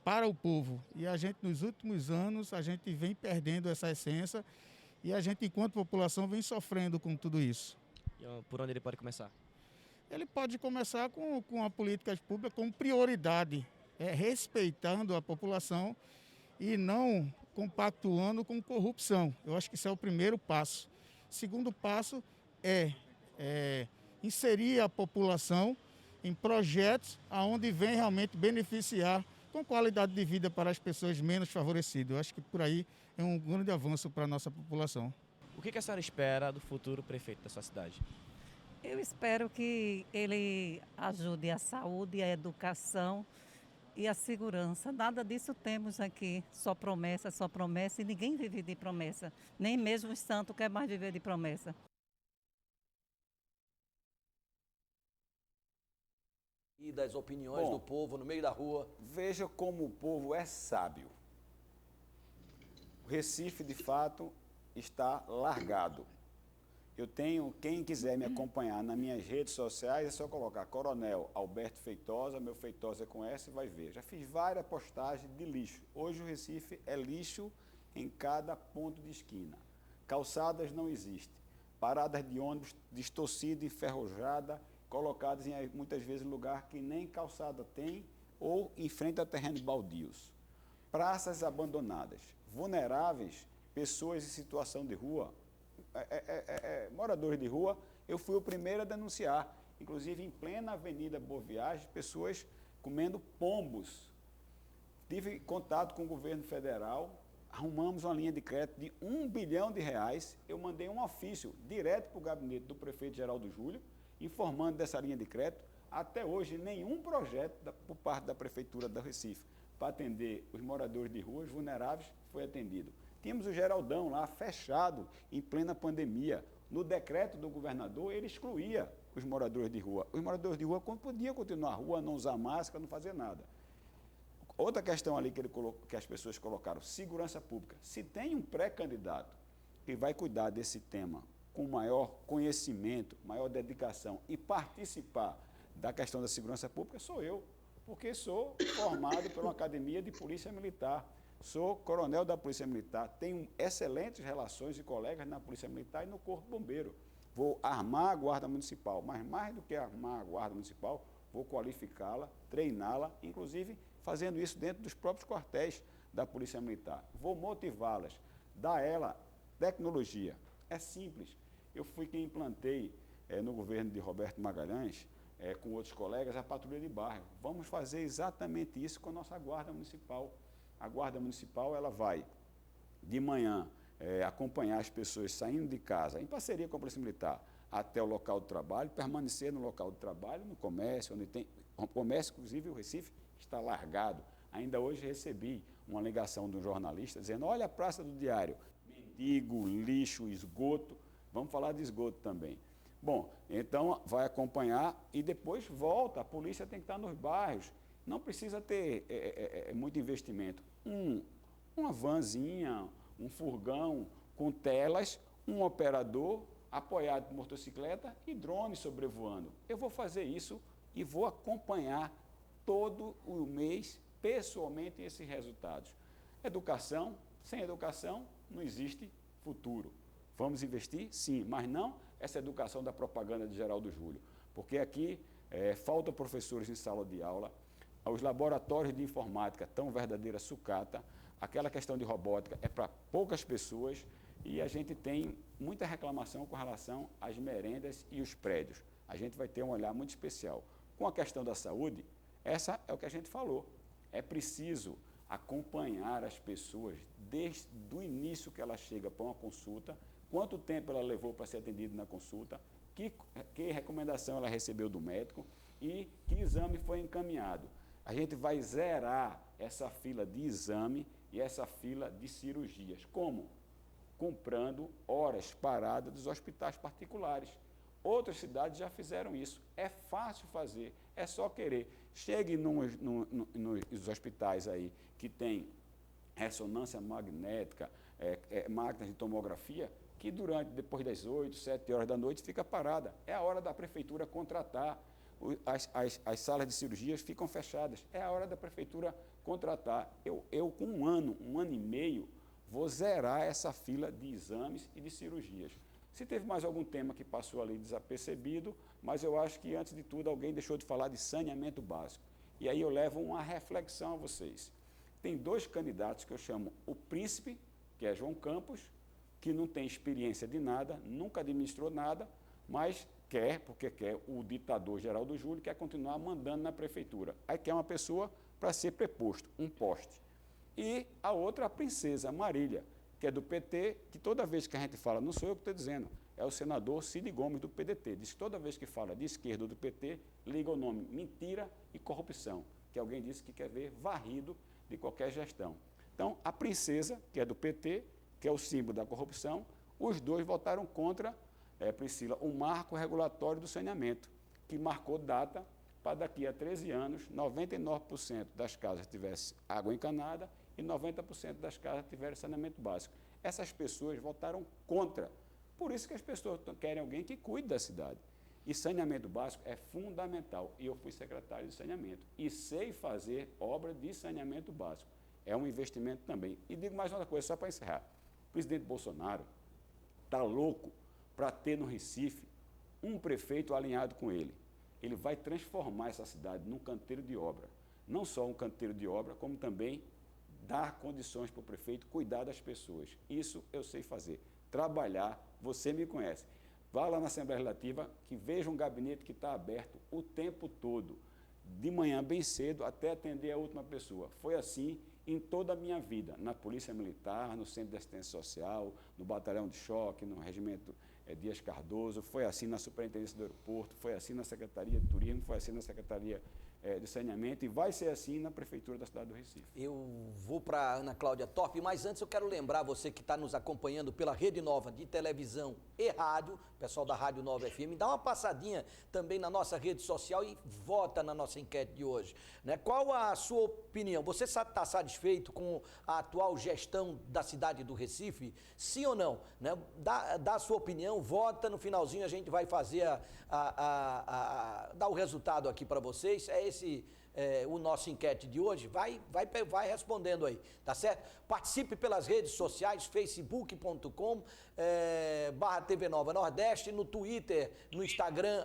para o povo. E a gente, nos últimos anos, a gente vem perdendo essa essência e a gente, enquanto população, vem sofrendo com tudo isso. E por onde ele pode começar? Ele pode começar com a política pública com prioridade, respeitando a população e não compactuando com corrupção. Eu acho que esse é o primeiro passo. O segundo passo é inserir a população em projetos onde vem realmente beneficiar com qualidade de vida para as pessoas menos favorecidas. Eu acho que por aí é um grande avanço para a nossa população. O que a senhora espera do futuro prefeito da sua cidade? Eu espero que ele ajude a saúde, a educação e a segurança. Nada disso temos aqui, só promessa e ninguém vive de promessa. Nem mesmo o santo quer mais viver de promessa. E das opiniões do povo no meio da rua. Veja como o povo é sábio. O Recife, de fato, está largado. Eu tenho, quem quiser me acompanhar nas minhas redes sociais, é só colocar Coronel Alberto Feitosa, meu Feitosa é com S, vai ver. Já fiz várias postagens de lixo. Hoje o Recife é lixo em cada ponto de esquina. Calçadas não existem. Paradas de ônibus distorcidas, enferrujadas, colocadas muitas vezes em lugar que nem calçada tem ou em frente a terrenos baldios. Praças abandonadas, vulneráveis, pessoas em situação de rua, moradores de rua, eu fui o primeiro a denunciar, inclusive em plena Avenida Boa Viagem, pessoas comendo pombos. Tive contato com o governo federal, arrumamos uma linha de crédito de R$1 bilhão, eu mandei um ofício direto para o gabinete do prefeito Geraldo Júlio, informando dessa linha de crédito. Até hoje, nenhum projeto por parte da Prefeitura do Recife para atender os moradores de ruas vulneráveis foi atendido. Tínhamos o Geraldão lá fechado em plena pandemia. No decreto do governador, ele excluía os moradores de rua. Os moradores de rua podiam continuar na rua, não usar máscara, não fazer nada. Outra questão ali que as pessoas colocaram, segurança pública. Se tem um pré-candidato que vai cuidar desse tema com maior conhecimento, maior dedicação e participar da questão da segurança pública, sou eu, porque sou formado por uma academia de polícia militar, sou coronel da Polícia Militar, tenho excelentes relações e colegas na Polícia Militar e no Corpo Bombeiro. Vou armar a Guarda Municipal, mas mais do que armar a Guarda Municipal, vou qualificá-la, treiná-la, inclusive fazendo isso dentro dos próprios quartéis da Polícia Militar. Vou motivá-las, dar a ela tecnologia. É simples. Eu fui quem implantei no governo de Roberto Magalhães, com outros colegas, a patrulha de bairro. Vamos fazer exatamente isso com a nossa Guarda Municipal. A Guarda Municipal ela vai, de manhã, acompanhar as pessoas saindo de casa, em parceria com a Polícia Militar, até o local do trabalho, permanecer no local do trabalho, no comércio, onde tem... O comércio, inclusive, o Recife está largado. Ainda hoje recebi uma ligação de um jornalista dizendo, olha a Praça do Diário, mendigo, lixo, esgoto, vamos falar de esgoto também. Bom, então vai acompanhar e depois volta, a polícia tem que estar nos bairros, não precisa ter muito investimento. Uma vanzinha, um furgão com telas, um operador apoiado por motocicleta e drone sobrevoando. Eu vou fazer isso e vou acompanhar todo o mês, pessoalmente, esses resultados. Educação, sem educação, não existe futuro. Vamos investir? Sim, mas não essa educação da propaganda de Geraldo Júlio, porque aqui faltam professores em sala de aula, os laboratórios de informática estão verdadeira sucata, aquela questão de robótica é para poucas pessoas e a gente tem muita reclamação com relação às merendas e os prédios. A gente vai ter um olhar muito especial. Com a questão da saúde, essa é o que a gente falou. É preciso acompanhar as pessoas desde o início que ela chega para uma consulta, quanto tempo ela levou para ser atendida na consulta, que recomendação ela recebeu do médico e que exame foi encaminhado. A gente vai zerar essa fila de exame e essa fila de cirurgias. Como? Comprando horas paradas dos hospitais particulares. Outras cidades já fizeram isso. É fácil fazer, é só querer. Chegue nos hospitais aí que tem ressonância magnética, máquinas de tomografia, que depois das 8, 7 horas da noite fica parada. É a hora da prefeitura contratar. As salas de cirurgias ficam fechadas. É a hora da prefeitura contratar. Eu com um ano e meio, vou zerar essa fila de exames e de cirurgias. Se teve mais algum tema que passou ali desapercebido, mas eu acho que, antes de tudo, alguém deixou de falar de saneamento básico. E aí eu levo uma reflexão a vocês. Tem 2 candidatos que eu chamo o príncipe, que é João Campos, que não tem experiência de nada, nunca administrou nada, mas porque quer o ditador Geraldo Júlio, quer continuar mandando na prefeitura. Aí quer uma pessoa para ser preposto, um poste. E a outra, a princesa Marília, que é do PT, que toda vez que a gente fala, não sou eu que estou dizendo, é o senador Cid Gomes do PDT, diz que toda vez que fala de esquerda ou do PT, liga o nome mentira e corrupção, que alguém disse que quer ver varrido de qualquer gestão. Então, a princesa, que é do PT, que é o símbolo da corrupção, os dois votaram contra, Priscila, o marco regulatório do saneamento, que marcou data para daqui a 13 anos, 99% das casas tivessem água encanada e 90% das casas tiveram saneamento básico. Essas pessoas votaram contra. Por isso que as pessoas querem alguém que cuide da cidade. E saneamento básico é fundamental. E eu fui secretário de saneamento e sei fazer obra de saneamento básico. É um investimento também. E digo mais uma coisa, só para encerrar. O presidente Bolsonaro está louco para ter no Recife um prefeito alinhado com ele. Ele vai transformar essa cidade num canteiro de obra. Não só um canteiro de obra, como também dar condições para o prefeito cuidar das pessoas. Isso eu sei fazer. Trabalhar, você me conhece. Vá lá na Assembleia Legislativa, que veja um gabinete que está aberto o tempo todo, de manhã bem cedo até atender a última pessoa. Foi assim em toda a minha vida, na Polícia Militar, no Centro de Assistência Social, no Batalhão de Choque, no Regimento Dias Cardoso, foi assim na Superintendência do Aeroporto, foi assim na Secretaria de Turismo, foi assim na Secretaria de Saneamento e vai ser assim na Prefeitura da cidade do Recife. Eu vou para a Ana Cláudia Torp, mas antes eu quero lembrar você que está nos acompanhando pela Rede Nova de televisão e rádio, pessoal da Rádio Nova FM, dá uma passadinha também na nossa rede social e vota na nossa enquete de hoje. Né? Qual a sua opinião? Você está satisfeito com a atual gestão da cidade do Recife? Sim ou não? Né? Dá a sua opinião, vota, no finalzinho a gente vai fazer dar o resultado aqui para vocês. O nosso enquete de hoje, vai respondendo aí, tá certo? Participe pelas redes sociais, facebook.com/TV Nova Nordeste, no Twitter, no Instagram,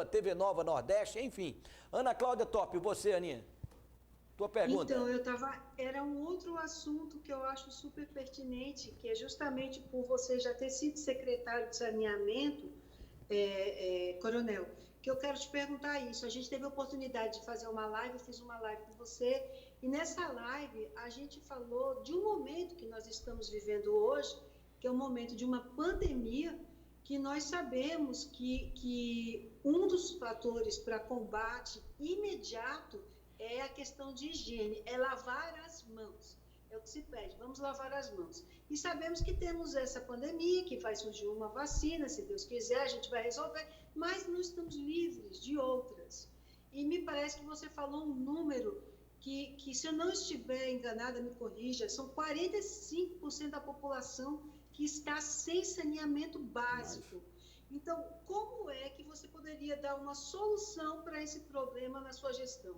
@TV Nova Nordeste, enfim. Ana Cláudia Torp, você, Aninha? Tua pergunta. Então, era um outro assunto que eu acho super pertinente, que é justamente por você já ter sido secretário de saneamento, Coronel, que eu quero te perguntar isso. A gente teve a oportunidade de fazer uma live, eu fiz uma live com você, e nessa live a gente falou de um momento que nós estamos vivendo hoje, que é um momento de uma pandemia, que nós sabemos que um dos fatores para combate imediato é a questão de higiene, é lavar as mãos. É o que se pede, vamos lavar as mãos. E sabemos que temos essa pandemia, que vai surgir uma vacina, se Deus quiser, a gente vai resolver, mas não estamos livres de outras. E me parece que você falou um número que se eu não estiver enganada, me corrija, são 45% da população que está sem saneamento básico. Então, como é que você poderia dar uma solução para esse problema na sua gestão?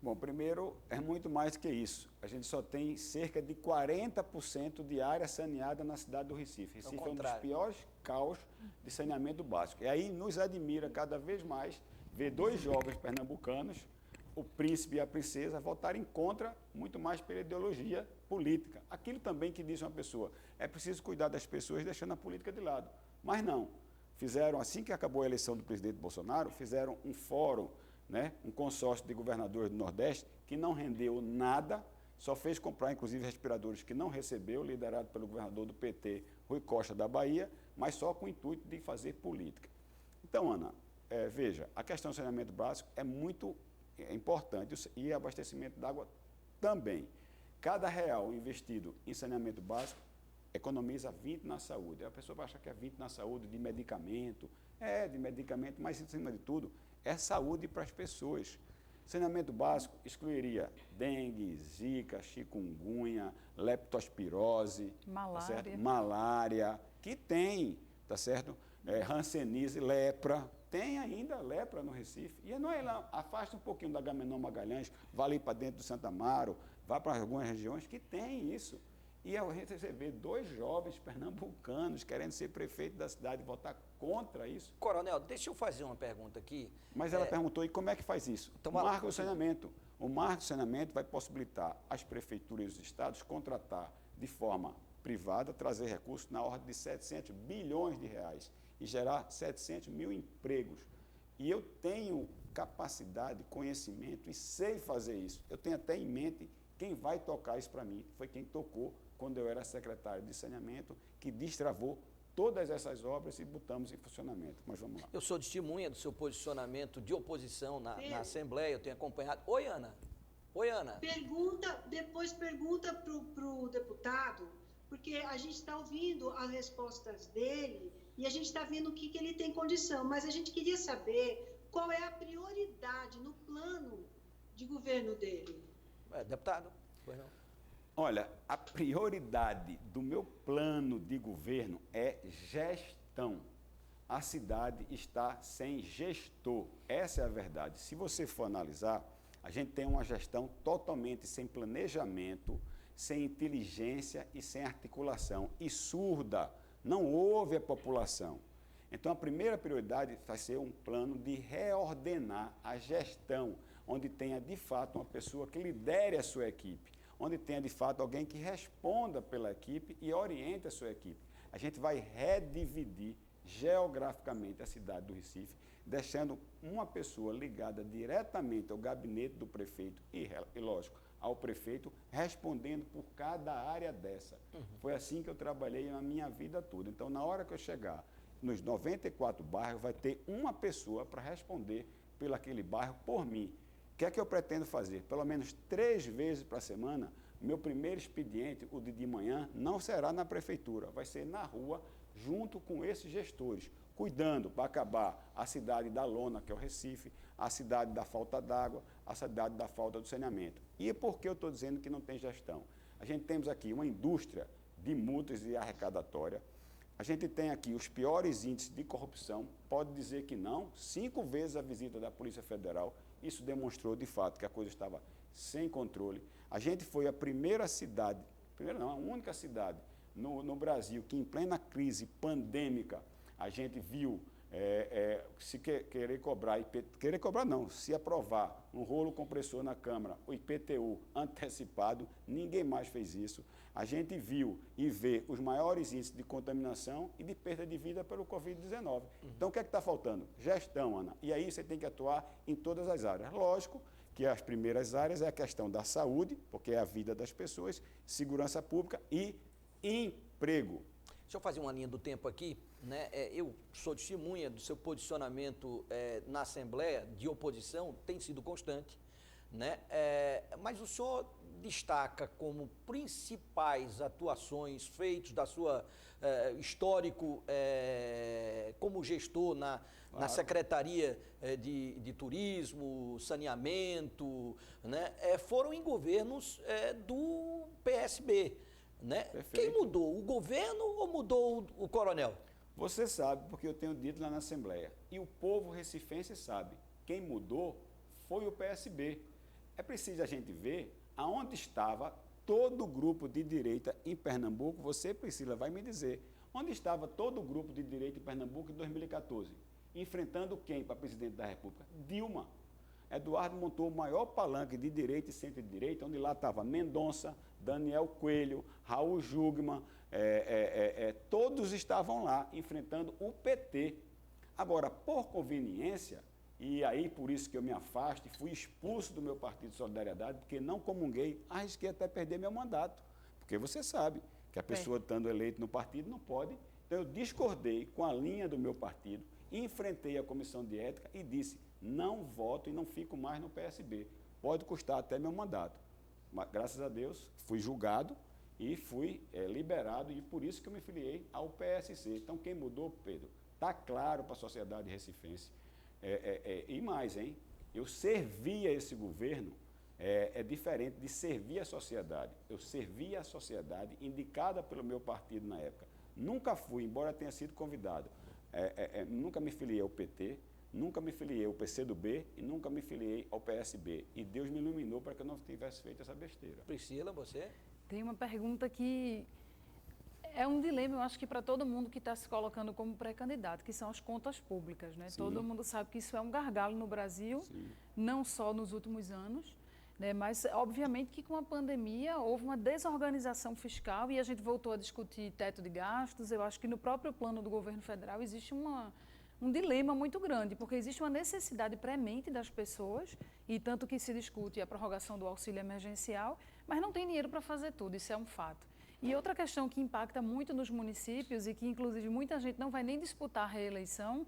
Bom, primeiro, é muito mais que isso. A gente só tem cerca de 40% de área saneada na cidade do Recife. Recife é um dos piores caos de saneamento básico. E aí nos admira cada vez mais ver dois jovens pernambucanos, o príncipe e a princesa, votarem contra, muito mais pela ideologia política. Aquilo também que diz uma pessoa, é preciso cuidar das pessoas deixando a política de lado. Mas não. Fizeram, assim que acabou a eleição do presidente Bolsonaro, fizeram um fórum, um consórcio de governadores do Nordeste que não rendeu nada, só fez comprar, inclusive, respiradores que não recebeu, liderado pelo governador do PT, Rui Costa, da Bahia, mas só com o intuito de fazer política. Então, Ana, veja, a questão do saneamento básico é muito importante e abastecimento d'água também. Cada real investido em saneamento básico economiza 20 na saúde. A pessoa vai achar que é 20 na saúde de medicamento, mas, em cima de tudo, é saúde para as pessoas. Saneamento básico excluiria dengue, zika, chikungunya, leptospirose, malária, tá, malária, que tem, tá certo? Hanseníase, lepra, tem ainda lepra no Recife. E não é lá, afasta um pouquinho da Agamenon Magalhães, vai ali para dentro do Santa Amaro, vai para algumas regiões que tem isso. E a gente receber dois jovens pernambucanos querendo ser prefeito da cidade e votar contra isso. Coronel, deixa eu fazer uma pergunta aqui. Mas ela perguntou, e como é que faz isso? Então, o marco do saneamento. O marco do saneamento vai possibilitar às prefeituras e os estados contratar de forma privada, trazer recursos na ordem de 700 bilhões de reais e gerar 700 mil empregos. E eu tenho capacidade, conhecimento e sei fazer isso. Eu tenho até em mente quem vai tocar isso para mim. Foi quem tocou quando eu era secretário de saneamento, que destravou todas essas obras e botamos em funcionamento. Mas vamos lá. Eu sou testemunha do seu posicionamento de oposição na Assembleia, eu tenho acompanhado. Oi, Ana. Oi, Ana. Depois pergunta para o deputado, porque a gente está ouvindo as respostas dele e a gente está vendo o que ele tem condição, mas a gente queria saber qual é a prioridade no plano de governo dele. Deputado, pois não. Olha, a prioridade do meu plano de governo é gestão. A cidade está sem gestor. Essa é a verdade. Se você for analisar, a gente tem uma gestão totalmente sem planejamento, sem inteligência e sem articulação. E surda. Não ouve a população. Então, a primeira prioridade vai ser um plano de reordenar a gestão, onde tenha, de fato, uma pessoa que lidere a sua equipe, onde tenha, de fato, alguém que responda pela equipe e oriente a sua equipe. A gente vai redividir geograficamente a cidade do Recife, deixando uma pessoa ligada diretamente ao gabinete do prefeito e lógico, ao prefeito, respondendo por cada área dessa. Foi assim que eu trabalhei na minha vida toda. Então, na hora que eu chegar nos 94 bairros, vai ter uma pessoa para responder pelo aquele bairro por mim. O que é que eu pretendo fazer? Pelo menos 3 vezes por semana, meu primeiro expediente, o de manhã, não será na prefeitura, vai ser na rua, junto com esses gestores, cuidando para acabar a cidade da lona, que é o Recife, a cidade da falta d'água, a cidade da falta do saneamento. E por que eu estou dizendo que não tem gestão? A gente temos aqui uma indústria de multas e arrecadatória, a gente tem aqui os piores índices de corrupção, pode dizer que não, 5 vezes a visita da Polícia Federal, isso demonstrou de fato que a coisa estava sem controle. A gente foi a primeira cidade, a única cidade no Brasil que em plena crise pandêmica a gente viu se aprovar um rolo compressor na Câmara, o IPTU antecipado, ninguém mais fez isso. A gente viu e vê os maiores índices de contaminação e de perda de vida pelo Covid-19. Então, o que é que está faltando? Gestão, Ana. E aí você tem que atuar em todas as áreas. Lógico que as primeiras áreas é a questão da saúde, porque é a vida das pessoas, segurança pública e emprego. Deixa eu fazer uma linha do tempo aqui. né? Eu sou testemunha do seu posicionamento na Assembleia de oposição, tem sido constante, né? Mas o senhor destaca como principais atuações feitas da sua histórico como gestor na Secretaria de Turismo, Saneamento, né? Foram em governos do PSB, né? Quem mudou? O governo ou mudou o coronel? Você sabe, porque eu tenho dito lá na Assembleia. E o povo recifense sabe. Quem mudou foi o PSB. É preciso a gente ver aonde estava todo o grupo de direita em Pernambuco. Você, Priscila, vai me dizer. Onde estava todo o grupo de direita em Pernambuco em 2014? Enfrentando quem para presidente da República? Dilma. Eduardo montou o maior palanque de direita e centro-direita, onde lá estava Mendonça, Daniel Coelho, Raul Jugman, todos estavam lá enfrentando o PT. Agora, por conveniência, e aí por isso que eu me afasto e fui expulso do meu Partido Solidariedade, porque não comunguei, arrisquei até perder meu mandato. Porque você sabe que a pessoa estando eleita no partido não pode. Então eu discordei com a linha do meu partido, enfrentei a comissão de ética e disse: não voto e não fico mais no PSB. Pode custar até meu mandato. Mas, graças a Deus, fui julgado e fui liberado, e por isso que eu me filiei ao PSC. Então, quem mudou, Pedro, está claro para a sociedade recifense. E mais, hein? Eu servia esse governo, é diferente de servir a sociedade. Eu servia a sociedade indicada pelo meu partido na época. Nunca fui, embora tenha sido convidado, nunca me filiei ao PT, nunca me filiei ao PCdoB e nunca me filiei ao PSB. E Deus me iluminou para que eu não tivesse feito essa besteira. Priscila, você? Tem uma pergunta que é um dilema, eu acho que para todo mundo que está se colocando como pré-candidato, que são as contas públicas, né? Todo mundo sabe que isso é um gargalo no Brasil, não só nos últimos anos, né? Mas, obviamente, que com a pandemia houve uma desorganização fiscal e a gente voltou a discutir teto de gastos. Eu acho que no próprio plano do governo federal existe um dilema muito grande, porque existe uma necessidade premente das pessoas, e tanto que se discute a prorrogação do auxílio emergencial, mas não tem dinheiro para fazer tudo, isso é um fato. E outra questão que impacta muito nos municípios e que, inclusive, muita gente não vai nem disputar a reeleição,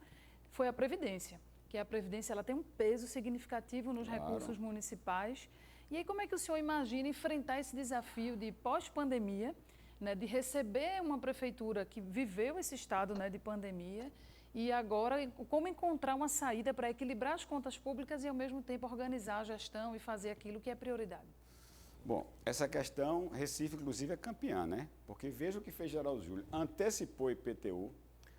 foi a Previdência, que a Previdência ela tem um peso significativo nos recursos municipais. E aí, como é que o senhor imagina enfrentar esse desafio de pós-pandemia, né, de receber uma prefeitura que viveu esse estado, né, de pandemia, e agora como encontrar uma saída para equilibrar as contas públicas e, ao mesmo tempo, organizar a gestão e fazer aquilo que é prioridade? Bom, essa questão, Recife, inclusive, é campeã, né? Porque veja o que fez Geraldo Júlio. Antecipou IPTU,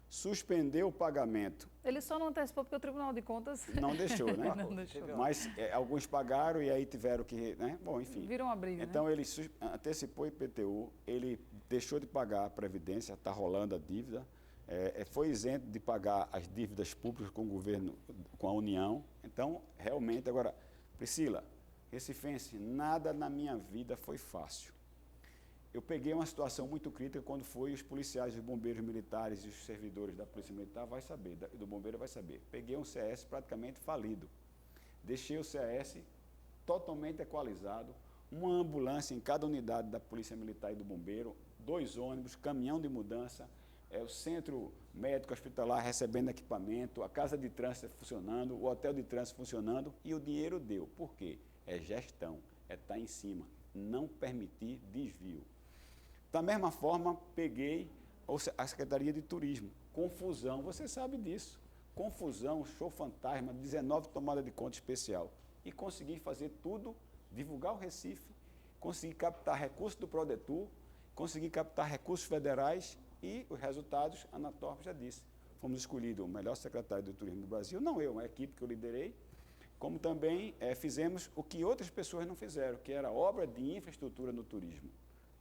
suspendeu o pagamento. Ele só não antecipou porque o Tribunal de Contas... Não deixou, né? Não deixou. Mas alguns pagaram e aí tiveram que... né? Bom, enfim. Virou uma briga, então, né? Ele antecipou o IPTU, ele deixou de pagar a Previdência, está rolando a dívida, foi isento de pagar as dívidas públicas com o governo, com a União. Então, realmente, agora, Priscila, recifense, nada na minha vida foi fácil. Eu peguei uma situação muito crítica quando foi os policiais, os bombeiros militares e os servidores da Polícia Militar, vai saber, do bombeiro vai saber. Peguei um CS praticamente falido. Deixei o CS totalmente equalizado, uma ambulância em cada unidade da Polícia Militar e do bombeiro, 2 ônibus, caminhão de mudança, o centro médico hospitalar recebendo equipamento, a casa de trânsito funcionando, o hotel de trânsito funcionando, e o dinheiro deu. Por quê? É gestão, é estar em cima, não permitir desvio. Da mesma forma, peguei a Secretaria de Turismo, confusão, você sabe disso, confusão, show fantasma, 19 tomadas de conta especial, e consegui fazer tudo, divulgar o Recife, consegui captar recursos do Prodetur, consegui captar recursos federais, e os resultados, a Anatorp já disse, fomos escolhidos o melhor secretário de turismo do Brasil, não eu, uma equipe que eu liderei, como também fizemos o que outras pessoas não fizeram, que era obra de infraestrutura no turismo.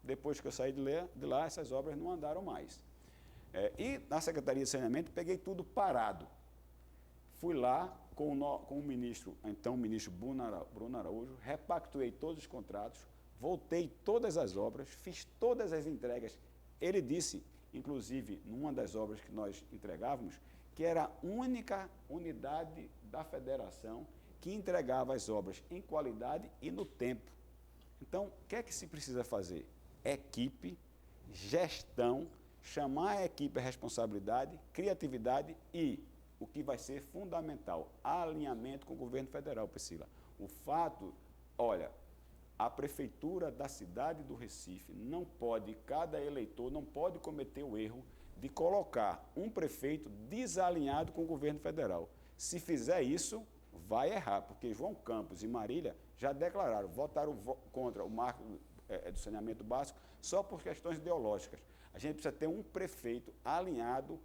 Depois que eu saí de lá, essas obras não andaram mais. E na Secretaria de Saneamento, peguei tudo parado. Fui lá com o ministro, então o ministro Bruno Araújo, repactuei todos os contratos, voltei todas as obras, fiz todas as entregas. Ele disse, inclusive, numa das obras que nós entregávamos, que era a única unidade da federação que entregava as obras em qualidade e no tempo. Então, o que é que se precisa fazer? Equipe, gestão chamar a equipe à responsabilidade, criatividade e, o que vai ser fundamental, alinhamento com o governo federal, Priscila. O fato, olha, a prefeitura da cidade do Recife não pode, cada eleitor não pode cometer o erro de colocar um prefeito desalinhado com o governo federal. Se fizer isso, vai errar, porque João Campos e Marília já declararam, votaram contra o marco do saneamento básico só por questões ideológicas. A gente precisa ter um prefeito alinhado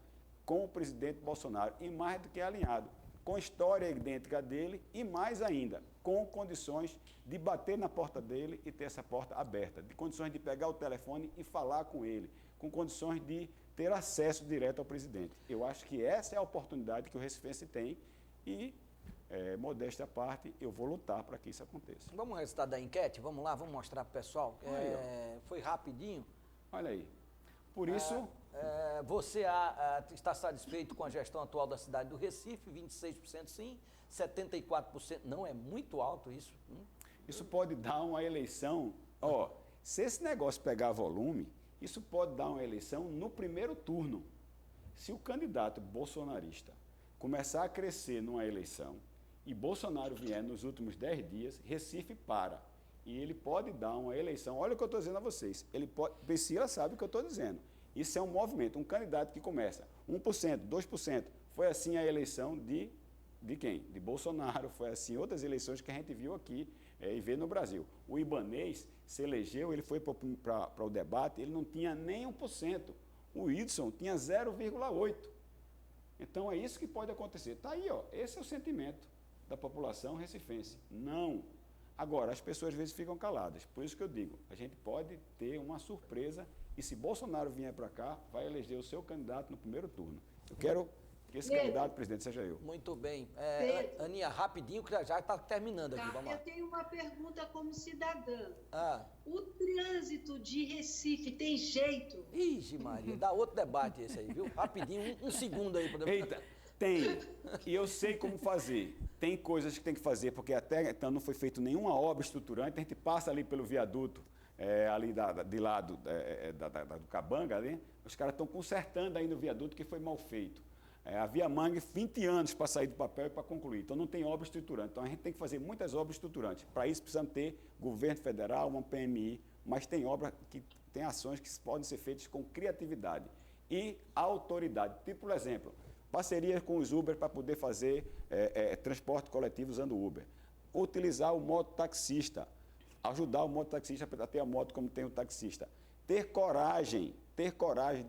com o presidente Bolsonaro, e mais do que alinhado, com história idêntica dele e mais ainda, com condições de bater na porta dele e ter essa porta aberta, de condições de pegar o telefone e falar com ele, com condições de ter acesso direto ao presidente. Eu acho que essa é a oportunidade que o recifense tem e, modéstia à parte, eu vou lutar para que isso aconteça. Vamos ao resultado da enquete? Vamos lá, vamos mostrar para o pessoal. Foi rapidinho. Olha aí. Por isso... Você está satisfeito com a gestão atual da cidade do Recife? 26% sim, 74% não, é muito alto isso. Isso pode dar uma eleição, se esse negócio pegar volume, isso pode dar uma eleição no primeiro turno. Se o candidato bolsonarista começar a crescer numa eleição e Bolsonaro vier nos últimos 10 dias, Recife para. E ele pode dar uma eleição, olha o que eu estou dizendo a vocês, Priscila sabe o que eu estou dizendo. Isso é um movimento, um candidato que começa 1%, 2%. Foi assim a eleição de quem? De Bolsonaro, foi assim outras eleições que a gente viu aqui e vê no Brasil. O Ibanez se elegeu, ele foi para o debate, ele não tinha nem 1%. O Whitson tinha 0,8%. Então é isso que pode acontecer. Está aí, esse é o sentimento da população recifense. Não. Agora, as pessoas às vezes ficam caladas. Por isso que eu digo, a gente pode ter uma surpresa. E se Bolsonaro vier para cá, vai eleger o seu candidato no primeiro turno. Eu quero que esse candidato, presidente, seja eu. Muito bem. Aninha, rapidinho, que já está terminando aqui. Vamos lá. Eu tenho uma pergunta como cidadã. O trânsito de Recife tem jeito? Ixi, Maria, dá outro debate esse aí, viu? Rapidinho, um segundo aí. Eita, tem. E eu sei como fazer. Tem coisas que tem que fazer, porque até então não foi feita nenhuma obra estruturante. A gente passa ali pelo viaduto. Ali de lado do Cabanga, né? Os caras estão consertando ainda o viaduto que foi mal feito. Havia mangue 20 anos para sair do papel e para concluir. Então não tem obra estruturante. Então a gente tem que fazer muitas obras estruturantes. Para isso precisamos ter governo federal, uma PMI, mas tem tem ações que podem ser feitas com criatividade e autoridade. Tipo, por exemplo, parceria com os Uber para poder fazer transporte coletivo usando o Uber. Utilizar o mototaxista. Ajudar o mototaxista a ter a moto como tem o taxista. Ter coragem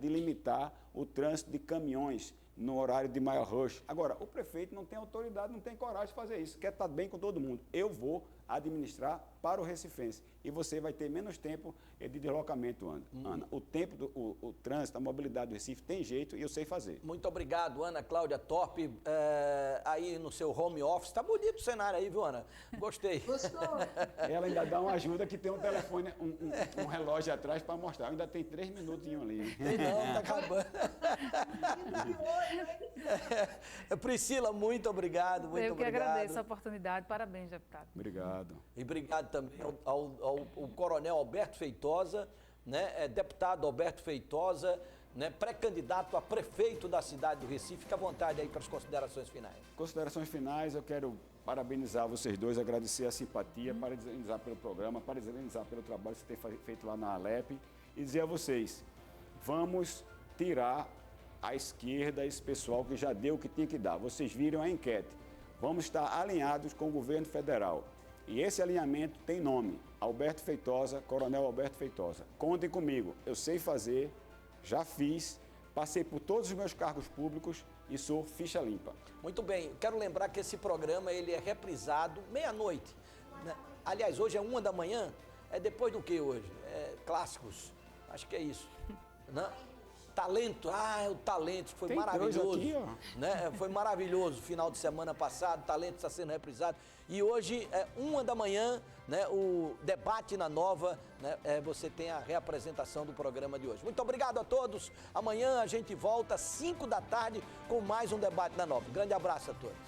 de limitar o trânsito de caminhões no horário de maior rush. Agora, o prefeito não tem autoridade, não tem coragem de fazer isso, quer estar bem com todo mundo. Eu vou administrar para o recifense e você vai ter menos tempo de deslocamento, Ana. O trânsito, a mobilidade do Recife tem jeito e eu sei fazer. Muito obrigado, Ana Cláudia Torpe, aí no seu home office. Tá bonito o cenário aí, viu, Ana? Gostei. Gostou? Ela ainda dá uma ajuda que tem um telefone, um relógio atrás para mostrar. Ainda tem 3 minutinhos ali. Não, tá acabando. Priscila, muito obrigado. Eu que agradeço a oportunidade. Parabéns, deputado. Obrigado. E obrigado também ao coronel Alberto Feitosa, né, deputado Alberto Feitosa, né, pré-candidato a prefeito da cidade do Recife. Fique à vontade aí para as considerações finais. Considerações finais, eu quero parabenizar vocês dois, agradecer a simpatia, parabenizar pelo programa, parabenizar pelo trabalho que você tem feito lá na Alep e dizer a vocês, vamos tirar à esquerda esse pessoal que já deu o que tinha que dar. Vocês viram a enquete. Vamos estar alinhados com o governo federal. E esse alinhamento tem nome, Alberto Feitosa, Coronel Alberto Feitosa. Contem comigo, eu sei fazer, já fiz, passei por todos os meus cargos públicos e sou ficha limpa. Muito bem, quero lembrar que esse programa ele é reprisado meia-noite. Né? Aliás, hoje é 1 da manhã, é depois do que hoje? Clássicos, acho que é isso. Né? Talento, é o Talento, foi maravilhoso. Aqui, né? Foi maravilhoso o final de semana passado, o Talento está sendo reprisado. E hoje, 1 da manhã, né, o debate na Nova, né, você tem a reapresentação do programa de hoje. Muito obrigado a todos. Amanhã a gente volta às 5 da tarde com mais um debate na Nova. Grande abraço a todos.